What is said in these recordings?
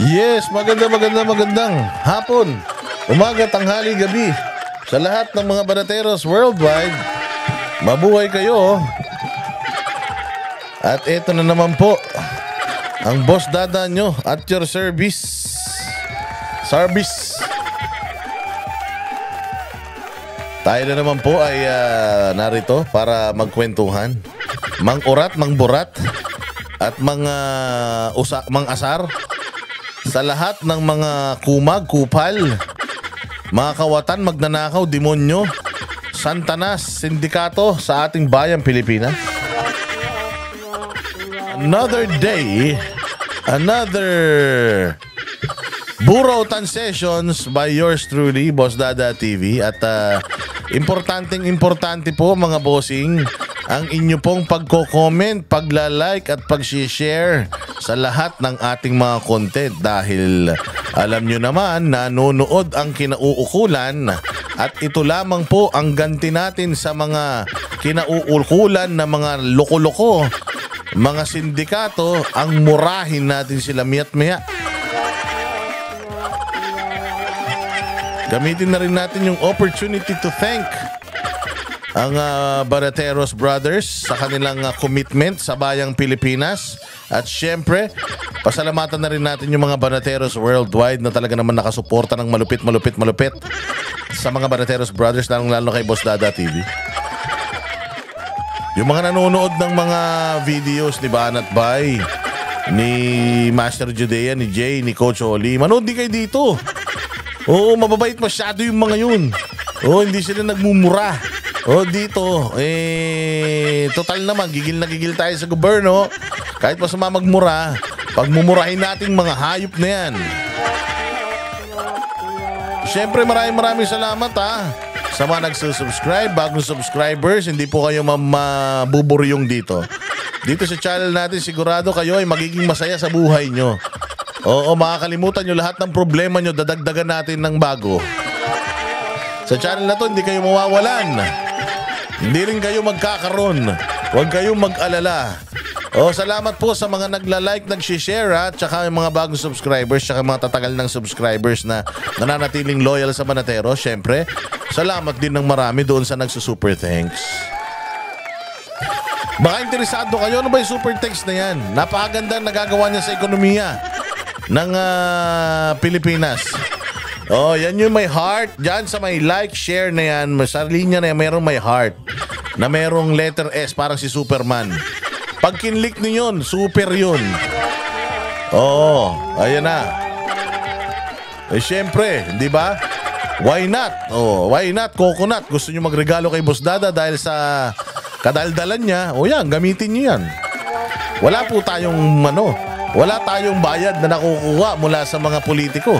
Yes, magandang hapon, umaga, tanghali, gabi sa lahat ng mga banateros worldwide. Mabuhay kayo. At eto na naman po ang Boss Dada nyo at your service. Tayo na naman po ay narito para magkwentuhan, mang-urat, mang-burat at mang-asar sa lahat ng mga kumag, kupal, mga kawatan, magnanakaw, demonyo, santanas, sindikato sa ating bayang Pilipinas. Another day, another Burautan Sessions by yours truly, Boss Dada TV. At importante po mga bossing ang inyo pong pagko-comment, pagla-like at pag-share sa lahat ng ating mga content dahil alam nyo naman nanonood ang kinauukulan at ito lamang po ang ganti natin sa mga kinauukulan na mga loko-loko, mga sindikato, ang murahin natin sila miya't-maya. Gamitin na rin natin yung opportunity to thank ang Banateros Brothers sa kanilang commitment sa bayang Pilipinas. At syempre, pasalamatan na rin natin yung mga Banateros worldwide na talaga naman nakasuporta ng malupit sa mga Banateros Brothers, lalo kay Boss Dada TV. Yung mga nanonood ng mga videos ni Banat Bay, ni Master Judea, ni Jay, ni Coach Oli, manood di kayo dito. Oo, mababait masyado yung mga yun. Oo, hindi sila nagmumura. Oo, dito, total naman, gigil na gigil tayo sa gobyerno. Kahit masama magmura, pagmumurahin natin mga hayop na yan. Siyempre, maraming salamat sa mga nagsusubscribe, bagong subscribers. Hindi po kayo mabuburyong dito. Dito sa channel natin, sigurado kayo ay magiging masaya sa buhay nyo. Oo, makakalimutan nyo lahat ng problema nyo, dadagdagan natin ng bago. Sa channel na to, hindi kayo mawawalan. Hindi rin kayo magkakaroon. Huwag kayong mag-alala. Salamat po sa mga nagla-like, nag-share at saka yung mga bagong subscribers, saka mga tatagal ng subscribers na nananatiling loyal sa Banatero. Siyempre, salamat din ng marami doon sa nagsusuper thanks. Baka interesado kayo, ano ba yung super thanks na yan? Napakaganda nagagawa niya sa ekonomiya ng Pilipinas. Yan yung may heart. Diyan sa may like, share na yan, sa linya na yan, mayroong may heart na mayroong letter S, parang si Superman. Pag kinlik niyo yun, super yun. Ayan na. Siyempre, di ba? Why not? Why not? Coconut. Gusto nyo magregalo kay Boss Dada dahil sa kadaldalan niya. Yan, gamitin nyo yan. Wala po tayong wala tayong bayad na nakukuha mula sa mga politiko.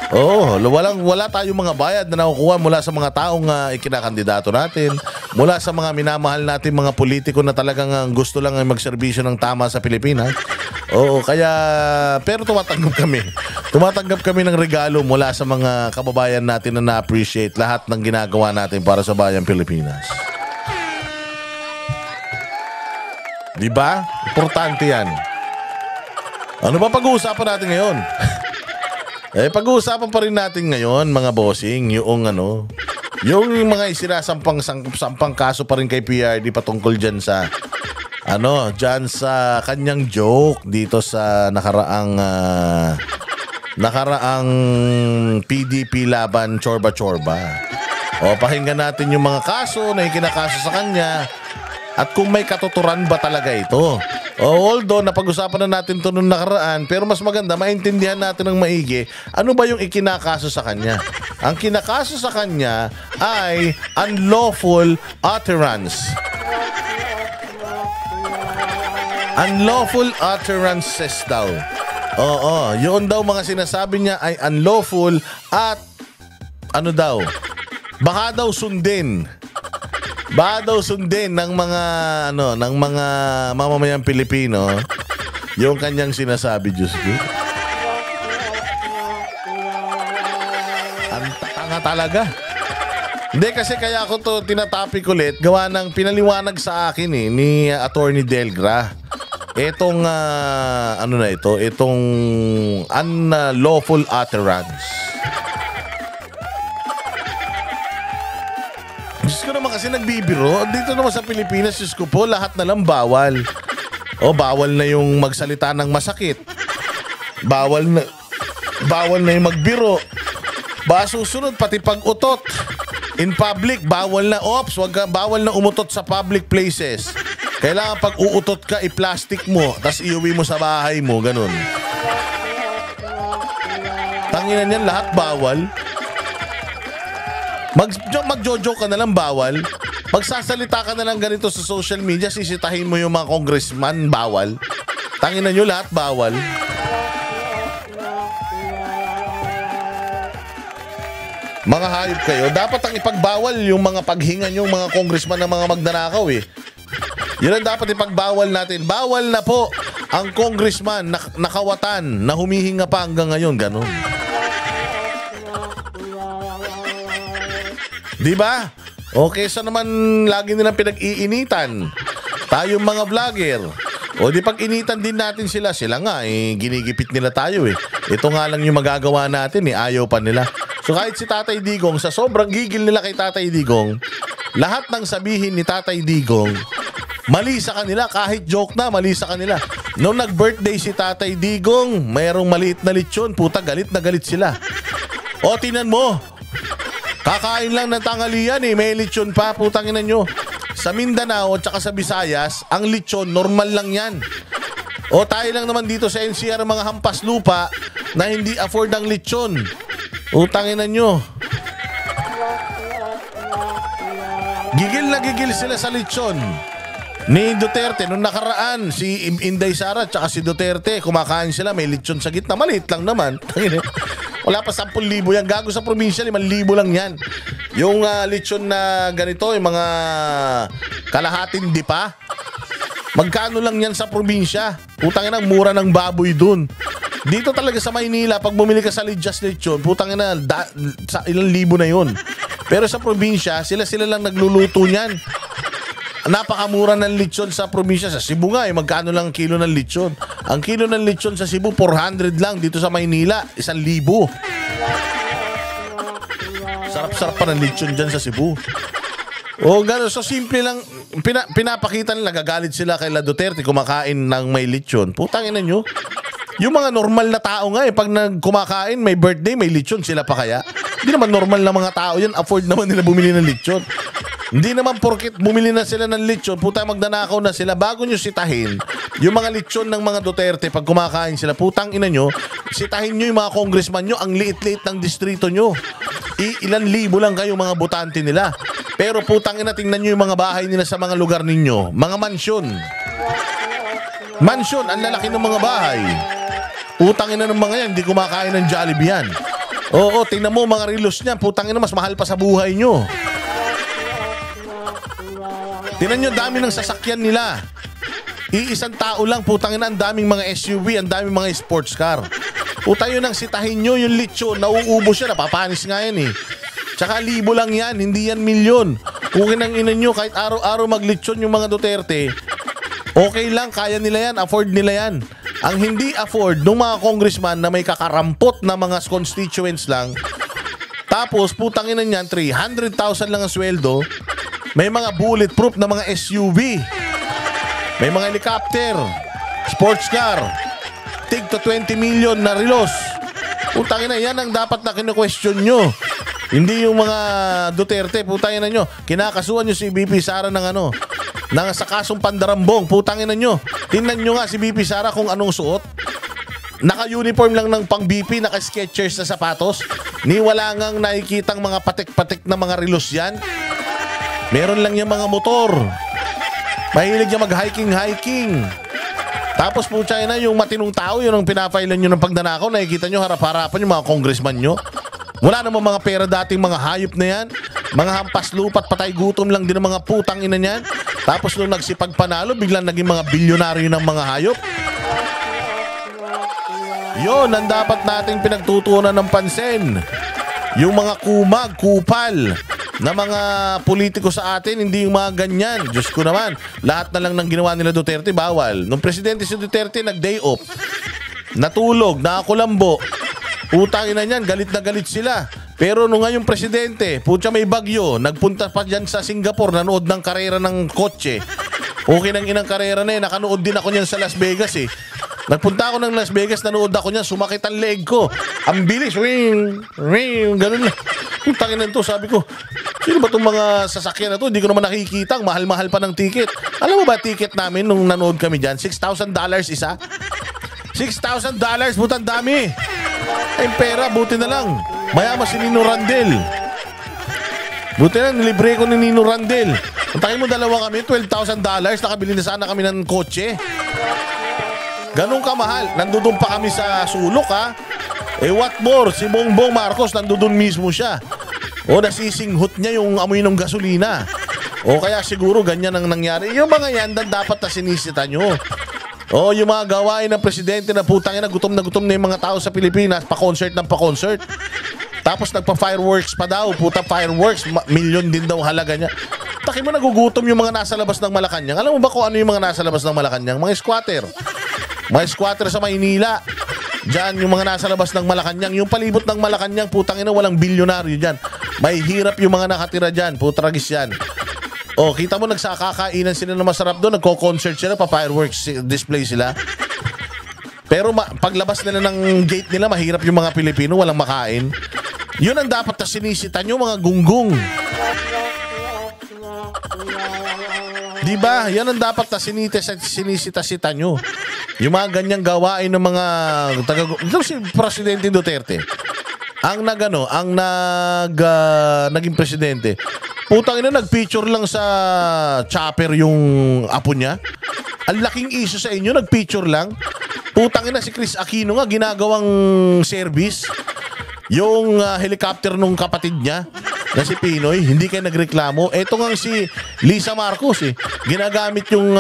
Wala tayong mga bayad na nakukuha mula sa mga taong ikinakandidato natin, mula sa mga minamahal natin mga politiko na talagang gusto lang magserbisyo ng tama sa Pilipinas. Pero tumatanggap kami ng regalo mula sa mga kababayan natin na na-appreciate lahat ng ginagawa natin para sa bayang Pilipinas. Diba? Importante yan. Ano ba pag-uusapan natin ngayon? Pag-uusapan pa rin natin ngayon, mga bossing, yung mga isinasampang kaso pa rin kay PRD patungkol dyan sa kanyang joke dito sa nakaraang PDP laban Chorba. Pakinggan natin yung mga kaso na ikinakaso sa kanya at kung may katuturan ba talaga ito. Although napag-usapan na natin ito noong nakaraan, pero mas maganda maintindihan natin ng maigi ano ba yung ikinakaso sa kanya. Ang kinakaso sa kanya ay unlawful utterance. Unlawful utterances daw. Yun daw mga sinasabi niya ay unlawful at baka daw sundin ng mga mamamayang Pilipino yung kanyang sinasabi, Diyos ko. Ang tanga talaga. Hindi, kasi kaya ako to tinatopic ulit gawa ng pinaliwanag sa akin ni Attorney Delgra. Itong, ano na ito? Itong unlawful utterance. Diyos ko naman kasi nagbibiro. Dito naman sa Pilipinas, Diyos ko po, lahat na lang bawal. O, bawal na yung magsalita ng masakit. Bawal na yung magbiro. Susunod, pati pag-utot. In public, bawal na. Bawal na umutot sa public places. Kailangan pag uutot ka, i-plastic mo, tas iuwi mo sa bahay mo, ganun. Tanginan yan, lahat bawal. Magjojo ka na lang, bawal. Magsasalita ka na lang ganito sa social media, sisitahin mo yung mga congressman, bawal. Tanginan nyo, lahat bawal. Mga hayop kayo, dapat ang ipagbawal yung mga paghinga yung mga congressman ng mga magnanakaw eh. Yun ang dapat ipagbawal natin. Bawal na po ang congressman na nakawatan na humihinga pa hanggang ngayon, ganun. Di ba? Okay, so naman lagi nilang pinag-iinitan. Tayong mga vlogger. O di pag-initan din natin sila. Sila nga, ginigipit nila tayo eh. Ito nga lang yung magagawa natin eh. Ayaw pa nila. So kahit si Tatay Digong, sa sobrang gigil nila kay Tatay Digong, lahat ng sabihin ni Tatay Digong, mali sa kanila. Kahit joke na, mali sa kanila. Noong nag-birthday si Tatay Digong, mayroong maliit na lechon. Puta, galit na galit sila. O, tinan mo. Kakain lang ng tanghalian eh. May lechon pa, putang ina nyo. Sa Mindanao at saka sa Visayas, ang lechon, normal lang yan. O tayo lang naman dito sa NCR, mga hampas lupa na hindi afford ang lechon. Putang ina nyo. Gigil na gigil sila sa lechon ni Duterte. Nung nakaraan, si Inday Sara at saka si Duterte, kumakain sila, may lechon sa gitna. Maliit lang naman. Wala pa 10,000 yan. Gago sa probinsya, 5,000 lang yan. Yung lechon na ganito, yung mga kalahating dipa, magkano lang yan sa probinsya? Putang ina, mura ng baboy dun. Dito talaga sa Maynila, pag bumili ka sa Lidyas lechon, putang ina, sa ilang libo na yun. Pero sa probinsya, sila lang nagluluto niyan. Napakamura ng lechon sa probinsya. Sa Cebu nga, magkano lang kilo ng lechon? Ang kilo ng lechon sa Cebu, 400 lang. Dito sa Maynila, 1,000. Sarap-sarap pa ng lechon dyan sa Cebu. O gano'n, so simple lang. Pinapakita nila, nagagalit sila kay La Duterte kumakain ng may lechon. Putang ina nyo. Yung mga normal na tao nga pag kumakain, may birthday, may lechon, sila pa kaya? Hindi naman normal na mga tao yan. Afford naman nila bumili ng lechon. Hindi naman porket bumili na sila ng lechon, puta magnanakaw na sila. Bago nyo sitahin yung mga lechon ng mga Duterte pag kumakain sila, putang ina nyo, sitahin nyo yung mga congressman nyo. Ang liit-liit ng distrito nyo. Ilan libo lang kayo mga botante nila. Pero putang ina, tingnan nyo yung mga bahay nila sa mga lugar ninyo. Mga mansyon. Mansyon, ang lalaki ng mga bahay. Putang ina ng mga yan, hindi kumakain ng Jollibee yan. Oo, tingnan mo mga relos niyan, putang ina, mas mahal pa sa buhay nyo. Tingnan nyo, dami ng sasakyan nila. Iisang tao lang, putang ina, ang daming mga SUV, ang daming mga sports car. Putang yun ang sitahin nyo, yung lechon, nauubos siya, napapanis nga yan eh. Tsaka libo lang yan, hindi yan milyon. Kung kinanginin nyo, kahit araw-araw maglechon yung mga Duterte, okay lang, kaya nila yan, afford nila yan. Ang hindi afford ng mga congressman na may kakarampot na mga constituents lang, tapos putang ina niyan, 300,000 lang ang sweldo, may mga bulletproof na mga SUV, may mga helicopter, sports car, tig to 20 million na relos. Putang ina, yan ang dapat na kinu-question nyo. Hindi yung mga Duterte, putang ina nyo. Kinakasuhan nyo si BP Sara ng ano, nang sa kasong pandarambong, putang ina nyo. Tingnan nyo nga si BP Sara kung anong suot. Naka-uniform lang ng pang-BP, naka-Skechers na sapatos. Ni wala ngang nakikitang mga patik-patik na mga relos yan. Meron lang yung mga motor. Mahilig niya mag-hiking-hiking. Tapos po China, yung matinong tao, yun ang pinapailan nyo ng pagnanakaw. Nakikita nyo harap-harapan yung mga congressman nyo. Wala namang mga pera dating mga hayop na yan. Mga hampas lupat, patay gutom lang din ng mga putang ina niyan. Tapos nung nagsipagpanalo, biglang naging mga bilyonaryo ng mga hayop. Yun ang dapat nating pinagtutunan ng pansin. Yung mga kumag, kupal, na mga politiko sa atin, hindi yung mga ganyan. Diyos ko naman, lahat na lang ng ginawa nila Duterte, bawal. Nung presidente si Duterte, nag-day off. Natulog, nakakulambo. Utangin na niyan, galit na galit sila. Pero nung ngayong presidente, putya may bagyo, nagpunta pa dyan sa Singapore, nanood ng karera ng kotse. Okay nang inang karera na nakanood din ako niyan sa Las Vegas Nagpunta ako ng Las Vegas, nanood ako niyan, sumakit ang leg ko. Ang bilis, ring, ganun lang. Tangin na ito, sabi ko, sino ba itong mga sasakyan na to? Hindi ko naman nakikita, ang mahal-mahal pa ng ticket. Alam mo ba ticket namin nung nanood kami dyan? $6,000 isa? $6,000, butang dami. Ay, pera, buti na lang. Mayaman si Nino Randel. Buti na, nilibre ko ni Nino Randel. Ang tayo mo dalawa kami, $12,000, nakabili na sana kami ng kotse. Ganun kamahal. Nandudun pa kami sa sulok, ha? What more? Si Bongbong Marcos, nandudun mismo siya. O nasisinghot niya yung amoy ng gasolina. O kaya siguro ganyan ang nangyari. Yung mga yan, dapat na sinisita nyo. O yung mga gawain ng presidente na putangin na gutom na yung mga tao sa Pilipinas, pa-concert ng pa-concert. Tapos nagpa-fireworks pa daw. Puta fireworks, milyon din daw halaga niya. Taki mo nagugutom yung mga nasa labas ng Malacanang. Alam mo ba kung ano yung mga nasa labas ng Malacanang? Mga squatter. Mga squatter sa Maynila. Diyan yung mga nasa labas ng Malacanang. Yung palibot ng Malacanang, putang ina, walang bilyonaryo dyan. May hirap yung mga nakatira dyan. Putragis yan. O, kita mo nagsakakainan sila na masarap doon. Nagko-concert sila, pa-fireworks display sila. Pero paglabas nila ng gate nila, mahirap yung mga Pilipino, walang makain. Yun ang dapat na sinisita nyo, mga gunggong. Diba? Yan ang dapat na sinisita-sita nyo. Yung mga ganyang gawain ng mga ito si Presidente Duterte. Ang naging presidente. Putang ina, nag-picture lang sa chopper yung apo niya. Ang laking issue sa inyo, nag-picture lang. Putang ina, si Chris Aquino nga ginagawang service. Yung helicopter nung kapatid niya na si Pinoy, hindi kayo nagreklamo. Eto nga si Lisa Marcos ginagamit yung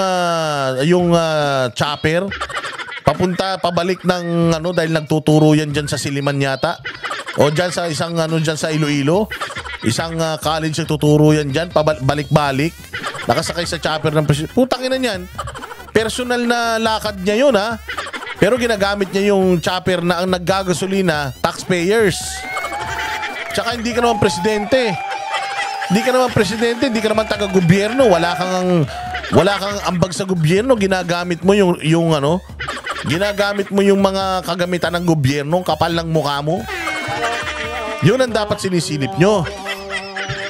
chopper pabalik ng dahil nagtuturo yan dyan sa Siliman yata o dyan sa isang dyan sa Iloilo, isang college nagtuturo yan dyan pabalik-balik, nakasakay sa chopper ng presidente. Putang ina niyan, personal na lakad niya yun, ha, pero ginagamit niya yung chopper na ang naggagasolina taxpayers. Tsaka hindi ka naman presidente. Hindi ka naman presidente, hindi ka naman taga-gobyerno, wala kang ambag sa gobyerno, ginagamit mo ginagamit mo yung mga kagamitan ng gobyerno, kapal ng mukha mo. Yun ang dapat sinisilip nyo.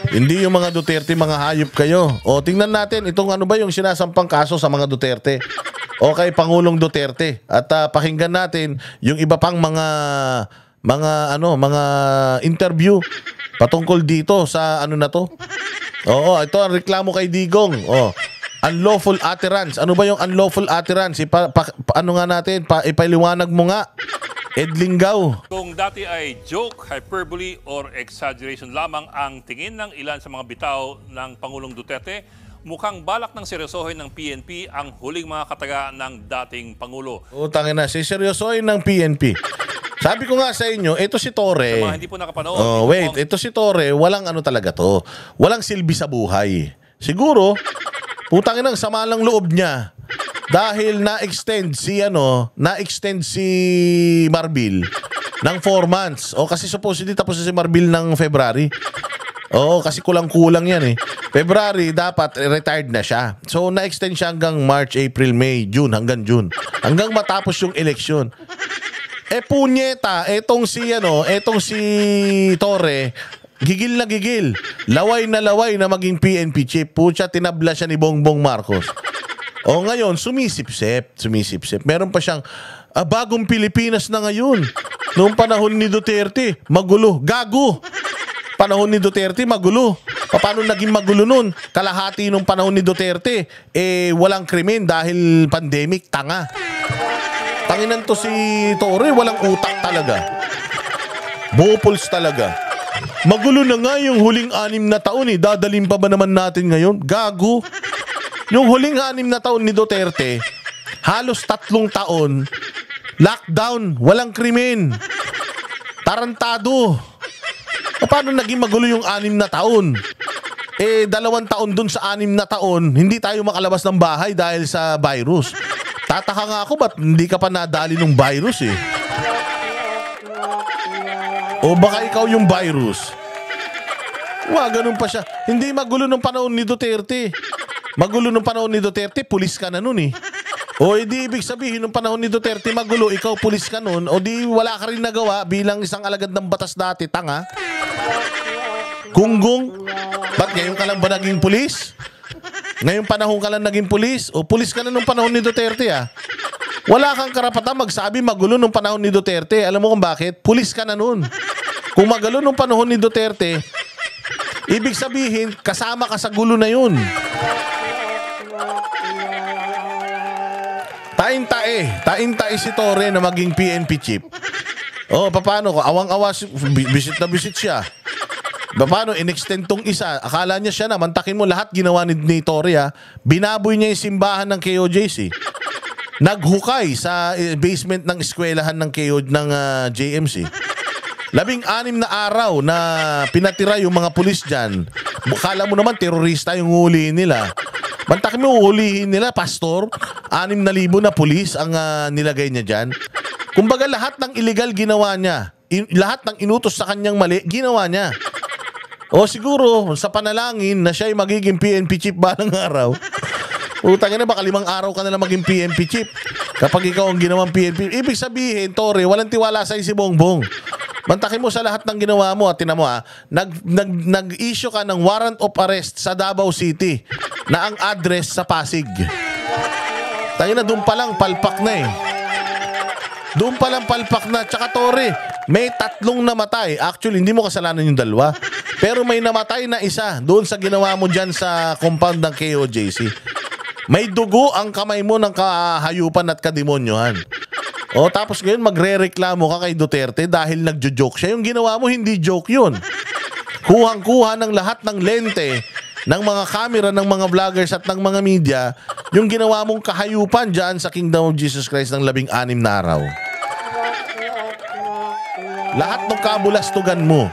Hindi yung mga Duterte, mga hayop kayo. O tingnan natin itong ba yung sinasampang kaso sa mga Duterte. O kay Pangulong Duterte. At pakinggan natin yung iba pang mga interview patungkol dito sa na to. Oo, ito ang reklamo kay Digong. Unlawful utterance. Ano ba yung unlawful utterance? Ipaliwanag mo nga. Ed Lingaw. Kung dati ay joke, hyperbole, or exaggeration lamang ang tingin ng ilan sa mga bitaw ng Pangulong Duterte, mukhang balak ng seryosohin ng PNP ang huling mga kataga ng dating Pangulo. Utangin na, seryosohin ng PNP. Sabi ko nga sa inyo, ito si Torre. Sa mga hindi po nakapanood. Ito si Torre, walang talaga to. Walang silbi sa buhay. Siguro, putangin ang sama lang loob niya. Dahil na-extend si Marbil ng 4 months. Kasi supposedly tapos si Marbil ng February. Kasi kulang-kulang yan February, dapat retired na siya. So, na-extend siya hanggang March, April, May, June, hanggang June. Hanggang matapos yung eleksyon. Punyeta, etong si Torre, gigil na gigil. Laway na maging PNP chief. Pucha, tinabla siya ni Bongbong Marcos. Ngayon, sumisipsip. Meron pa siyang, bagong Pilipinas na ngayon. Noong panahon ni Duterte, magulo. Gago! Panahon ni Duterte, magulo. Paano naging magulo nun? Kalahati nung panahon ni Duterte, walang krimen dahil pandemic, tanga. Tanginan to si Torre, walang utak talaga. Bopols talaga. Magulo na nga yung huling 6 na taon Dadalhin pa ba naman natin ngayon? Gago. Yung huling 6 na taon ni Duterte, halos 3 taon, lockdown, walang krimen. Tarantado. Paano naging magulo yung 6 na taon? 2 taon dun sa 6 na taon, hindi tayo makalabas ng bahay dahil sa virus. Tataka nga ako, ba't hindi ka pa nadali ng virus eh? O baka ikaw yung virus? Ganun pa siya. Hindi magulo nung panahon ni Duterte. Magulo nung panahon ni Duterte, pulis ka na nun eh. O di ibig sabihin nung panahon ni Duterte magulo, ikaw pulis ka nun, o di wala ka rin nagawa bilang isang alagad ng batas dati, tanga? Gunggong? Ba't ngayon ka lang ba naging pulis? Ngayong panahon ka lang naging pulis? O pulis ka na nung panahon ni Duterte ah? Wala kang karapatan magsabi magulo nung panahon ni Duterte. Alam mo kung bakit? Pulis ka na nun. Kung magulo nung panahon ni Duterte, ibig sabihin, kasama ka sa gulo na yun. Taing-tae si Torre na maging PNP chief. Paano ko? Awang-awa, visit na visit siya. Paano, in-extend tong isa. Akala niya siya na, mantakin mo lahat ginawa ni Torre ha. Binaboy niya yung simbahan ng KOJC. Naghukay sa basement ng eskwelahan ng JMC. 16 na araw na pinatira yung mga pulis dyan. Kala mo naman terorista yung hulihin nila. Mantakin mo, hulihin nila, pastor. 6,000 na pulis ang nilagay niya dyan. Kumbaga lahat ng illegal ginawa niya. Lahat ng inutos sa kanyang mali, ginawa niya. O siguro, sa panalangin na siya ay magiging PNP chief balang araw. Utang na, baka 5 araw ka na lang maging PNP chief. Kapag ikaw ang ginawang PNP. Ibig sabihin, Torre, walang tiwala sa'yo si Bongbong. Mantakin mo sa lahat ng ginawa mo at tinan mo nag-issue ka ng warrant of arrest sa Davao City na ang address sa Pasig. Tayo na, doon pa lang palpak na eh. Doon pa lang palpak na. Tsaka Torre, may 3 namatay. Actually, hindi mo kasalanan yung 2. Pero may namatay na isa doon sa ginawa mo dyan sa compound ng KOJC. May dugo ang kamay mo ng kahayupan at kademonyohan. Tapos ngayon magre-reklamo ka kay Duterte dahil nagjo-joke siya. Yung ginawa mo, hindi joke yun. Kuhang-kuha ng lahat ng lente, ng mga camera, ng mga vloggers at ng mga media, yung ginawa mong kahayupan dyan sa Kingdom of Jesus Christ ng 16 na araw. Lahat ng kabulastugan mo,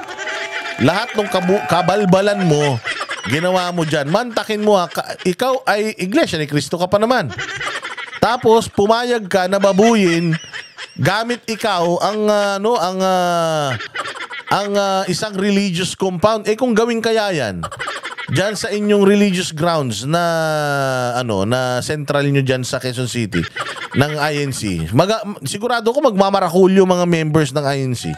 lahat ng kabalbalan mo, ginawa mo dyan. Mantakin mo ikaw ay Iglesia ni Cristo ka pa naman. Tapos pumayag ka na babuyin gamit ikaw ang isang religious compound. Kung gawin kaya yan diyan sa inyong religious grounds na na central nyo diyan sa Quezon City ng INC. Sigurado ko magmamarakulyo mga members ng INC.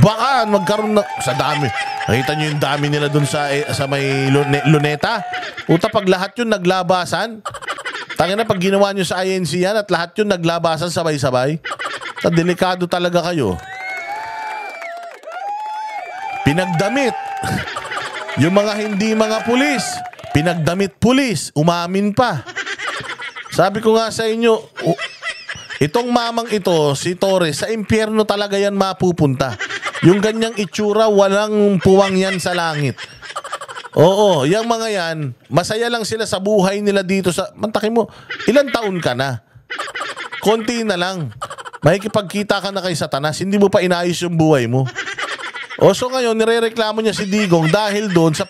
Baka magkaroon sa dami. Nakita nyo yung dami nila dun sa may Luneta. Pag lahat yun naglabasan, tangina pag ginawa nyo sa INC yan at lahat yun naglabasan sabay-sabay, delikado talaga kayo. Pinagdamit. Yung mga hindi mga pulis, pinagdamit pulis, umamin pa. Sabi ko nga sa inyo, itong mamang ito, si Torre, sa impyerno talaga yan mapupunta. Yung ganyang itsura, walang puwang yan sa langit. Oo, yung mga yan, masaya lang sila sa buhay nila dito sa... Mantakin mo, ilang taon ka na? Konti na lang. Makikipagkita ka na kay Satanas, hindi mo pa inayos yung buhay mo. So ngayon, nirereklamo niya si Digong dahil doon sa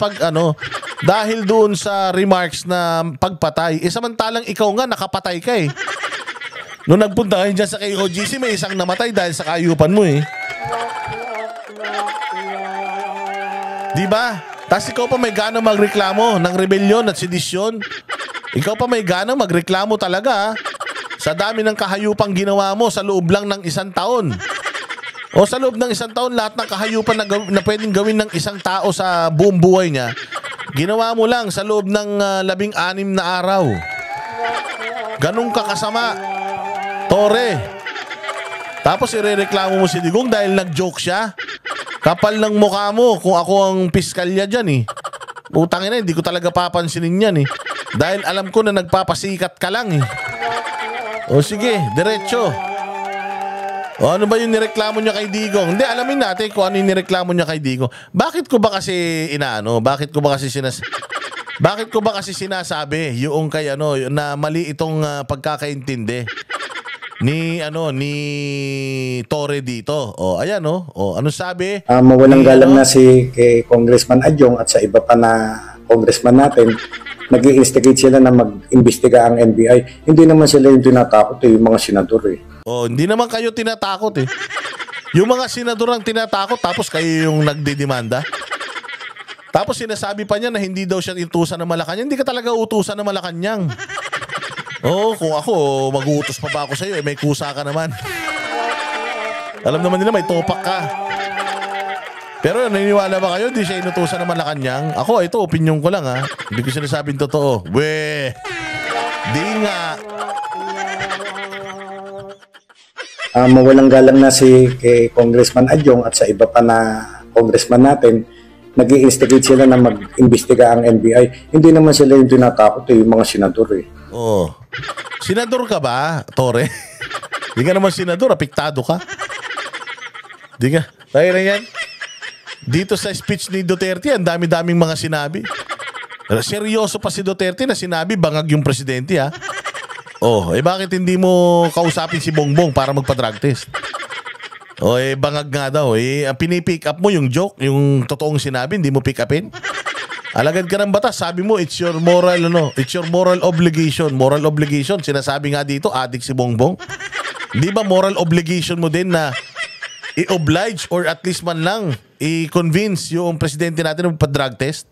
dahil doon sa remarks na pagpatay. Samantalang ikaw nga, nakapatay ka eh. Noong nagpunta kayo dyan sa KOGC, may isang namatay dahil sa kayupan mo eh. Diba? Tapos ikaw pa may gana magreklamo ng rebellion at sedisyon. Ikaw pa may gana magreklamo talaga sa dami ng kahayupang ginawa mo sa loob lang ng 1 taon. Sa loob ng 1 taon, lahat ng kahayupan na pwedeng gawin ng isang tao sa buong buhay niya, ginawa mo lang sa loob ng 16 na araw. Ganun ka kasama, Torre. Tapos irereklamo mo si Digong dahil nag-joke siya. Kapal ng mukha mo kung ako ang piskalya dyan eh. Utangin na, hindi ko talaga papansinin yan eh. Dahil alam ko na nagpapasikat ka lang eh. Sige, diretso. Ano ba yung nireklamo niya kay Digong? Hindi, alamin natin kung ano yung nireklamo niya kay Digong. Bakit ko ba kasi Bakit ko ba kasi sinasabi yung kay na mali itong pagkakaintindi? ni Torre dito. O ayan ano sabi? Mawalang Ni, galang na si kay Congressman Adjong at sa iba pa na congressman natin, nag-i-instigate sila na mag-imbestiga ang NBI. Hindi naman sila yung tinatakot yung mga senador hindi naman kayo tinatakot Yung mga senador ang tinatakot tapos kayo yung nagdidemanda. Tapos sinasabi pa niya na hindi daw siya utusan ng Malacanang. Hindi ka talaga utusan ng Malacanang. Kung ako, mag-uutos pa ba ako sa'yo? May kusa ka naman. Alam naman nila, may topak ka. Pero naniniwala ba kayo? Di siya inutusan ng Malacanang? Ako, ito, opinion ko lang Hindi ko sinasabing totoo. Di nga. Mawalang galang na si kay Congressman Adjong at sa iba pa na congressman natin, nag-i-instigate sila na mag-imbestiga ang NBI. Hindi naman sila yung tinatakot yung mga senador Senador ka ba, Torre? Di ka naman senador, apektado ka. Di ka. Tayo na yan. Dito sa speech ni Duterte, ang dami-daming mga sinabi. Seryoso pa si Duterte na sinabi, bangag yung presidente bakit hindi mo kausapin si Bongbong para magpa-drug test? Bangag nga daw. Pinipick up mo yung joke, yung totoong sinabi, hindi mo pick upin. Alagad ka ng batas, sabi mo, it's your moral obligation. Moral obligation, sinasabi nga dito, adik si Bongbong. Di ba moral obligation mo din na i-oblige or at least man lang i-convince yung presidente natin na magpa-drug test?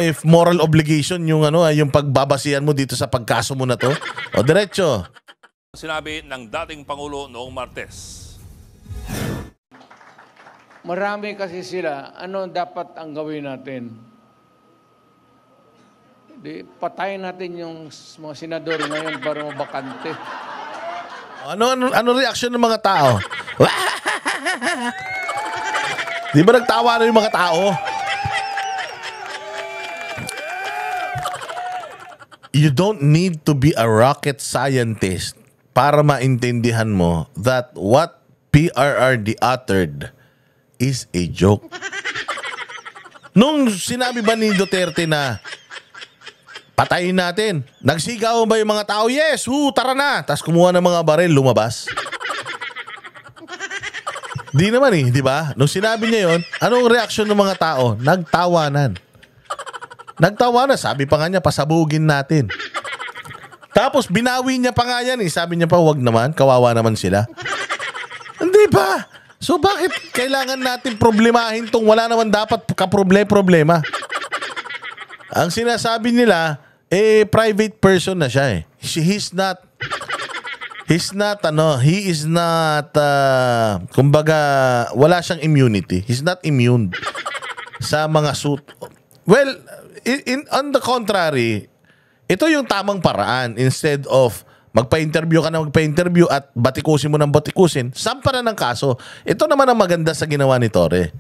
If moral obligation yung yung pagbabasihan mo dito sa pagkaso mo na to. Diretso. Sinabi ng dating Pangulo noong Martes. Marami kasi sila, ano dapat ang gawin natin? Patayin natin yung mga senador ngayon para mabakante. Ano reaksyon ng mga tao? Di ba nagtawa na yung mga tao? You don't need to be a rocket scientist para maintindihan mo that what PRRD uttered is a joke. Nung sinabi ba ni Duterte na patayin natin, nagsigaw ba yung mga tao? Yes, tara na. Tapos kumuha ng mga baril, lumabas. Di naman di ba? Nung sinabi niya yon, anong reaksyon ng mga tao? Nagtawanan. Nagtawanan, sabi pa nga niya, pasabugin natin. Tapos binawi niya pa nga yan Sabi niya pa, wag naman, kawawa naman sila. Hindi ba? So bakit kailangan natin problemahin tong wala naman dapat kaproblema? Ang sinasabi nila, private person na siya he is not, kumbaga, wala siyang immunity. He's not immune sa mga suit. Well, on the contrary, ito yung tamang paraan. Instead of magpa-interview ka na magpa-interview at batikusin mo ng batikusin, sampa na ng kaso. Ito naman ang maganda sa ginawa ni Torre.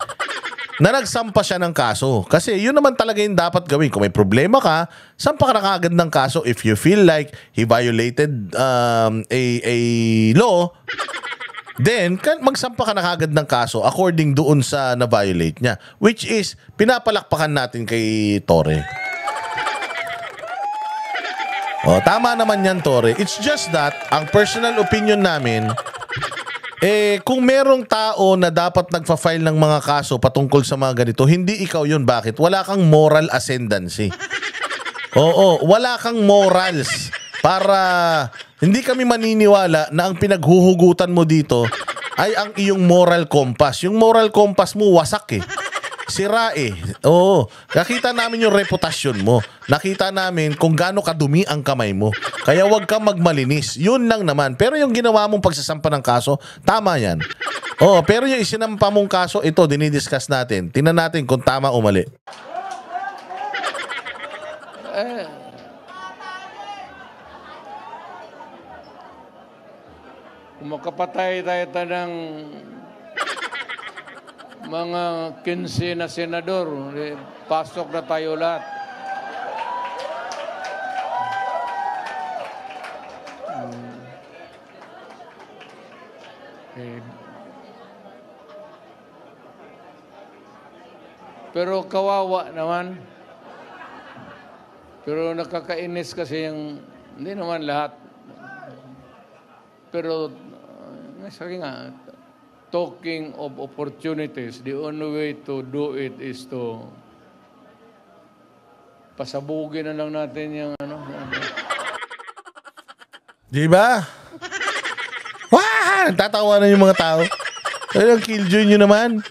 Na nagsampa siya ng kaso. Kasi yun naman talaga yung dapat gawin. Kung may problema ka, sampa ka na kaagad ng kaso. If you feel like he violated a law, then magsampa ka na kaagad ng kaso according doon sa na-violate niya. Which is, pinapalakpakan natin kay Torre. Tama naman yan, Torre. It's just that, ang personal opinion namin, kung merong tao na dapat nagfa-file ng mga kaso patungkol sa mga ganito, hindi ikaw yun. Bakit? Wala kang moral ascendancy. Wala kang morals para hindi kami maniniwala na ang pinaghuhugutan mo dito ay ang iyong moral compass. Yung moral compass mo, wasak sira nakita namin yung reputasyon mo. Nakita namin kung gaano kadumi ang kamay mo. Kaya wag kang magmalinis. Yun lang naman. Pero yung ginawa mong pagsasampa ng kaso, tama yan. Pero yung isinampa mong kaso, ito, dinidiscuss natin. Tingnan natin kung tama o mali. Kung makapatay tayo ng mga 15 na senador, pasok na tayo lahat. Pero kawawa naman. Pero nakakainis kasi yung, hindi naman lahat. pero sabi nga, talking of opportunities, the only way to do it is to pasabugin na lang natin yung ano. Di ba? Wah! Tatawa na yung mga tao. Kaya ang killjoy nyo naman.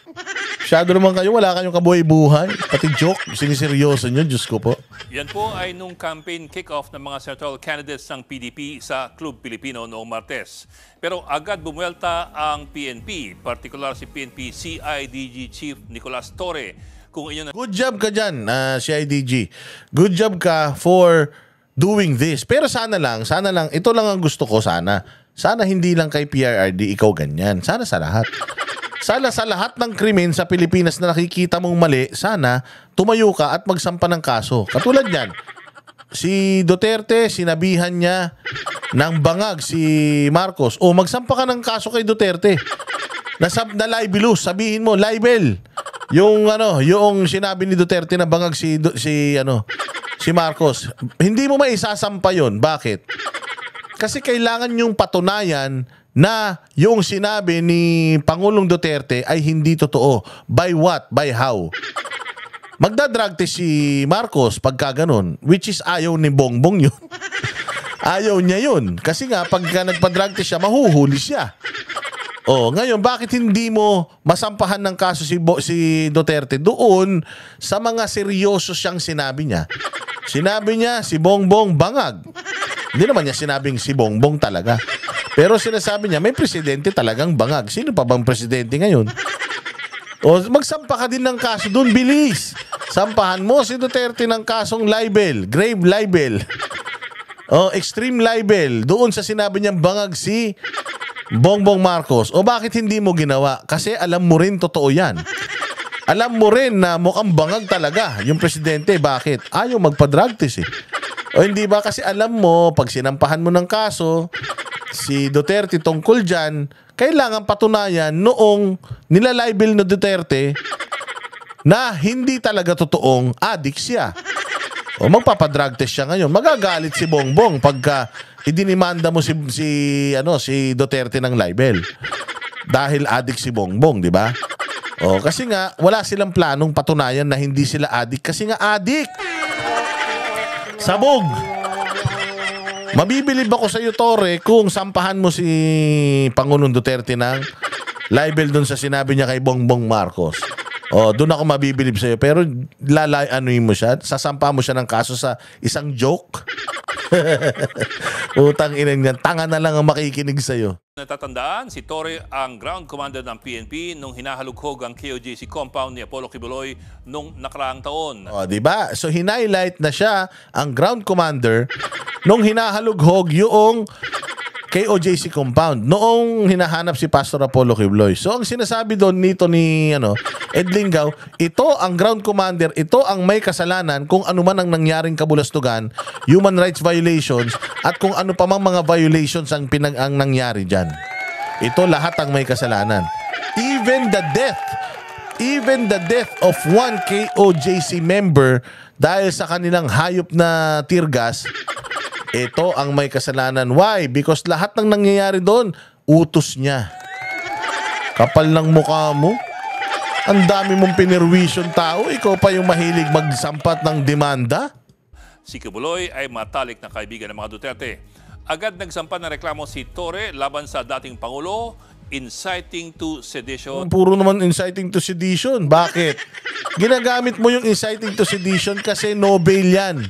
Masyado naman kayo, wala kayong kabuhay-buhay. Pati joke, siniseryoso nyo, Diyos ko po. Yan po ay nung campaign kick-off ng mga senatorial candidates ng PDP sa Club Pilipino noong Martes. Pero agad bumuelta ang PNP, particular si PNP CIDG Chief Nicolas Torre. Kung inyo Good job ka dyan, CIDG. Good job ka for doing this. Pero sana lang, ito lang ang gusto ko sana. Sana hindi lang kay PRRD ikaw ganyan. Sana sa lahat. Sana sa lahat ng krimen sa Pilipinas na nakikita mong mali, sana tumayo ka at magsampa ng kaso. Katulad yan, si Duterte, sinabihan niya ng bangag si Marcos. O magsampa ka ng kaso kay Duterte. Na libelous, sabihin mo, libel. Yung sinabi ni Duterte na bangag si Marcos. Hindi mo maisasampa yun. Bakit? Kasi kailangan yung patunayan na yung sinabi ni Pangulong Duterte ay hindi totoo. By what? By how? Magdadrug test si Marcos pagka ganun, which is ayaw ni Bongbong yun. Ayaw niya yun. Kasi nga, pagka nagpa-drug test siya, mahuhuli siya. Ngayon, bakit hindi mo masampahan ng kaso si Duterte doon sa mga seryoso siyang sinabi niya? Sinabi niya si Bongbong bangag. Hindi naman niya sinabing si Bongbong talaga. Pero sinasabi niya, may presidente talagang bangag. Sino pa bang presidente ngayon? Magsampa ka din ng kaso doon, bilis. Sampahan mo si Duterte ng kasong libel, grave libel. Extreme libel. Doon sa sinabi niyang bangag si Bongbong Marcos. Bakit hindi mo ginawa? Kasi alam mo rin totoo yan. Alam mo rin na mukhang bangag talaga yung presidente. Bakit? Ayaw magpa-drug test eh. Hindi ba? Kasi alam mo, pag sinampahan mo ng kaso, si Duterte tungkol dyan, kailangan patunayan noong nilalibel na Duterte na hindi talaga totoong addict siya. Magpapadrug test siya ngayon. Magagalit si Bongbong pagka idinimanda mo si Duterte ng libel. Dahil addict si Bongbong, di ba? Kasi nga, wala silang planong patunayan na hindi sila addict. Kasi nga addict! Sabog! Mabibilib ako sa iyo, Torre, kung sampahan mo si Pangulong Duterte ng libel dun sa sinabi niya kay Bongbong Marcos. Doon ako mabibilib sa iyo. Pero anuin mo siya, sasampa mo siya ng kaso sa isang joke. Utang ina niyan, tanga na lang ang makikinig sa iyo. natatandaan, si Torre ang ground commander ng PNP nung hinahalughog ang KOJC compound ni Apollo Kibuloy nung nakaraang taon. Diba? So hinighlight na siya ang ground commander nung hinahalughog yung KOJC compound noong hinahanap si Pastor Apollo Kibuloy. So ang sinasabi doon nito ni Ed Lingaw, ito ang ground commander, ito ang may kasalanan kung ano man ang nangyaring kabulastugan, human rights violations at kung ano pa mang mga violations ang nangyari diyan. Ito lahat ang may kasalanan. Even the death of one KOJC member dahil sa kanilang hayop na tear gas, ito ang may kasalanan. Why? Because lahat ng nangyayari doon, utos niya. Kapal ng mukha mo. Ang dami mong pinirwisyon tao. Ikaw pa yung mahilig magsampat ng demanda. Si Kibuloy ay matalik na kaibigan ng mga Duterte. Agad nagsampa ng reklamo si Torre laban sa dating Pangulo, inciting to sedition. Puro naman inciting to sedition. Bakit? Ginagamit mo yung inciting to sedition kasi Nobel yan.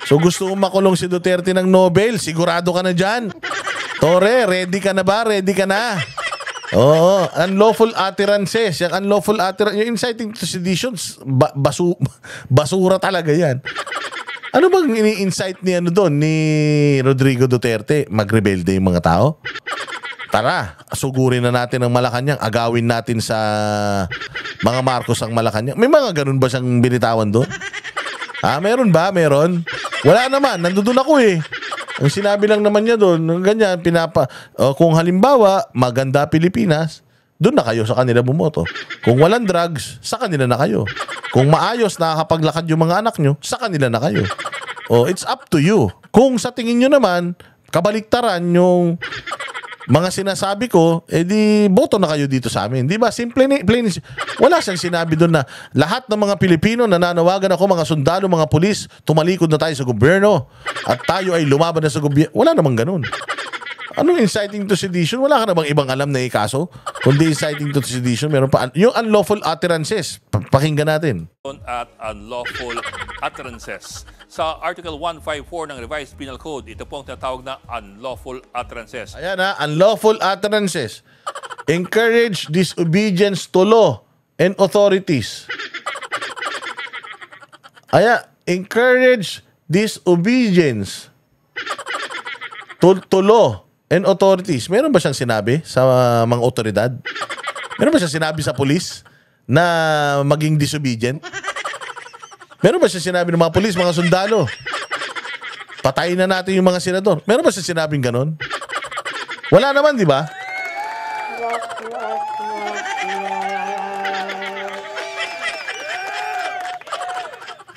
So gusto mong makulong si Duterte ng Nobel? Sigurado ka na dyan? Torre, ready ka na ba? Ready ka na? Oo, unlawful utterances. Yung unlawful utterances, yung inciting to sedition, basura talaga yan. Ano bang ini-incite ni ni Rodrigo Duterte? Magrebelde yung mga tao? Tara, sugurin na natin ang Malacanang. Agawin natin sa mga Marcos ang Malacanang. May mga ganun ba siyang binitawan doon? Meron ba? Meron? Wala naman. Nandun ako eh. Ang sinabi lang naman niya doon, ganyan, kung halimbawa, maganda Pilipinas, doon na kayo sa kanila bumoto. Kung walang drugs, sa kanila na kayo. Kung maayos, nakakapaglakad yung mga anak nyo, sa kanila na kayo. It's up to you. Kung sa tingin nyo naman, kabaliktaran yung mga sinasabi ko, di boto na kayo dito sa amin. Di ba? Simple, plain. Wala siyang sinabi doon na lahat ng mga Pilipino nananawagan ako, mga sundalo, mga pulis, tumalikod na tayo sa gobyerno at tayo ay lumaban na sa gobyerno. Wala namang ganun. Anong inciting to sedition? Wala ka na bang ibang alam na ikaso? Kundi inciting to sedition, meron pa. Yung unlawful utterances, pakinggan natin. At unlawful utterances. Sa Article 154 ng Revised Penal Code, ito po ang tinatawag na unlawful utterances. Ayan unlawful utterances. Encourage disobedience to law and authorities. Encourage disobedience to law and authorities. Meron ba siyang sinabi sa mga otoridad? Meron ba siyang sinabi sa pulis na maging disobedient? Meron ba siyang sinabi ng mga pulis, mga sundalo? Patayin na natin yung mga senador. Meron ba siyang sinabing ganon? Wala naman, di ba?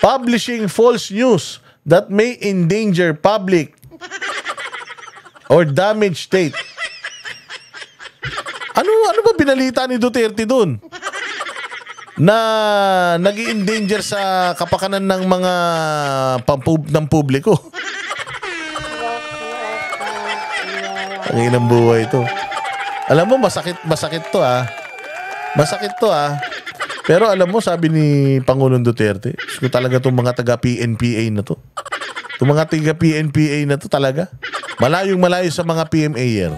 Publishing false news that may endanger public or damage state. Ano ba binalita ni Duterte doon? Na nag-i-endanger sa kapakanan ng mga ng publiko. Ang inang buhay ito. Alam mo, masakit to Masakit to Pero alam mo, sabi ni Pangulong Duterte, gusto talaga itong mga taga-PNPA na to. Itong mga taga-PNPA na to talaga. Malayo sa mga PMA-er.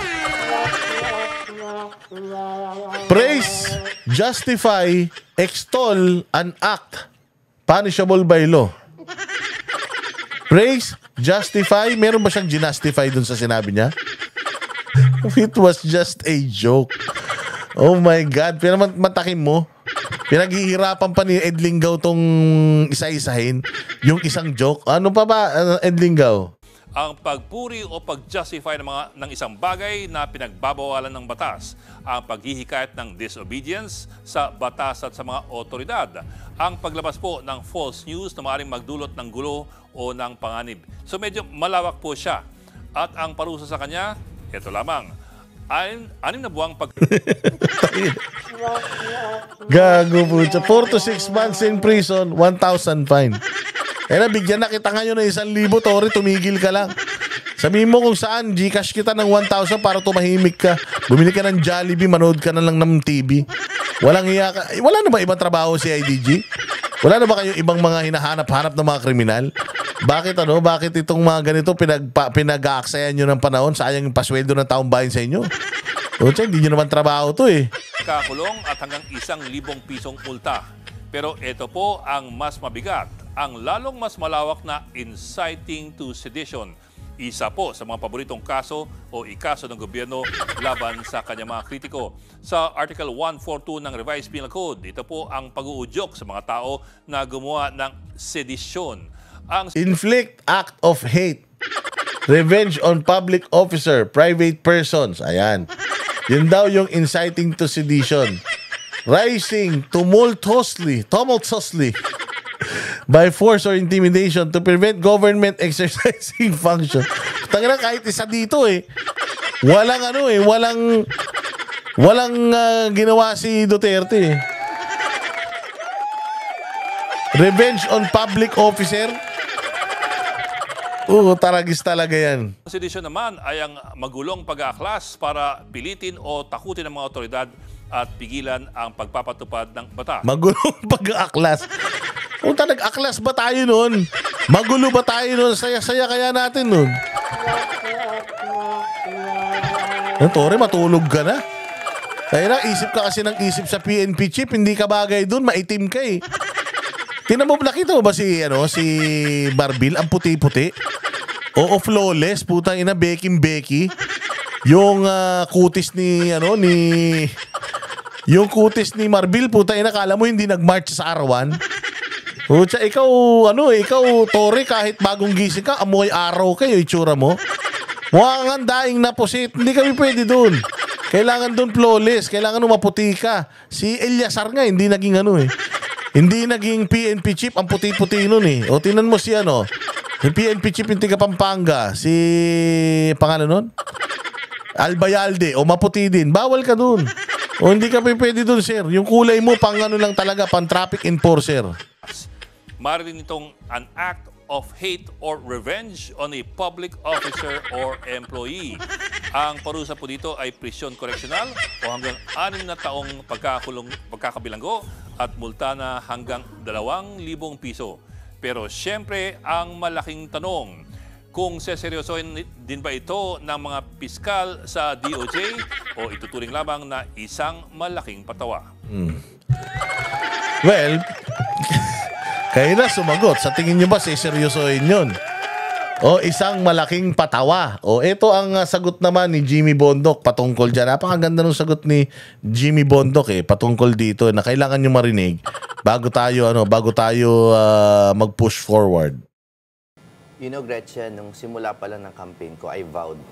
Praise, justify, extol, and act punishable by law. Praise, justify, meron ba siyang ginustify dun sa sinabi niya? It was just a joke. Oh my God, pero matakim mo. Pinaghihirapan pa ni Ed Linggaw tong isa-isahin. Yung isang joke. Ano pa ba, Ed Linggaw? Ang pagpuri o pag-justify ng isang bagay na pinagbabawalan ng batas, ang paghihikayat ng disobedience sa batas at sa mga otoridad, ang paglabas po ng false news na maaaring magdulot ng gulo o ng panganib. So medyo malawak po siya. At ang parusa sa kanya, ito lamang, 6 na buwang Gago po siya. 4 to 6 months in prison, 1,000 fine. Bigyan na kita ngayon ng 1,000, Tori, tumigil ka lang. Sabihin mo kung saan, Gcash kita ng 1,000 para tumahimik ka. Bumili ka ng Jollibee, manood ka na lang ng TV. Walang iya ka. Wala na ba ibang trabaho si IDG? Wala na ba kayong ibang mga hinahanap-hanap ng mga kriminal? Bakit itong mga ganito pinag-aaksayan nyo ng panahon? Sayang yung pasweldo ng taong bayan sa inyo. Hindi nyo naman trabaho to kakulong at hanggang 1,000 pisong multa. Pero ito po ang mas mabigat, ang lalong mas malawak na inciting to sedition. Isa po sa mga paboritong kaso o ikaso ng gobyerno laban sa kanyang mga kritiko. Sa Article 142 ng Revised Penal Code, ito po ang pag-uudyok sa mga tao na gumawa ng sedisyon. Inflict act of hate, revenge on public officer, private persons. Ayan. Yun daw yung inciting to sedition. Rising tumultuously by force or intimidation to prevent government exercising function. Tangina, kahit isa dito walang ginawa si Duterte. Revenge on public officer. Taragis talaga yan. Ang sedisyon naman ay ang magulong pag-aaklas para pilitin o takutin ng mga otoridad at pigilan ang pagpapatupad ng batas. Magulong pag-aaklas. Nag-aklas ba tayo nun? Magulo ba tayo nun? Saya-saya kaya natin nun. Tore, matulog ka na. Kaya isip ka kasi ng isip sa PNP chief, hindi ka bagay dun, maitim ka nakita mo ba si Marbil, ang puti-puti? Oo, flawless, putang ina, Becky. Yung kutis yung kutis ni Marbil, putang ina, kala mo hindi nag-march sa Arawan? Ikaw, Tori, kahit bagong gising ka, amoy araw kayo, itsura mo. Mukha kang daing napusit, hindi kami pwede dun. Kailangan dun flawless, kailangan maputi ka. Si Eliasar nga, hindi naging hindi naging PNP chief, ang puti-puti nun O tinan mo si yung PNP chief yung tiga Pampanga, si pangalan nun? albayalde o maputi din, bawal ka dun. O hindi ka pwede dun, sir. Yung kulay mo, pang ano lang talaga, pang traffic enforcer. Maaari nitong an act of hate or revenge on a public officer or employee. Ang parusa po dito ay prisyon koreksyonal o hanggang 6 na taong pagkakabilanggo at multa na hanggang 2,000 piso. Pero siyempre, ang malaking tanong, kung seseryosohin din ba ito ng mga piskal sa DOJ o ituturing lamang na isang malaking patawa? Well, kayo na sumagot. Sa tingin nyo ba seseryosohin yun? O isang malaking patawa? O ito ang sagot naman ni Jimmy Bondoc patungkol dyan. Napakaganda ng sagot ni Jimmy Bondoc patungkol dito na kailangan nyo marinig bago tayo mag-push forward. You know, Gretchen, nung simula pa lang ng campaign ko, I vowed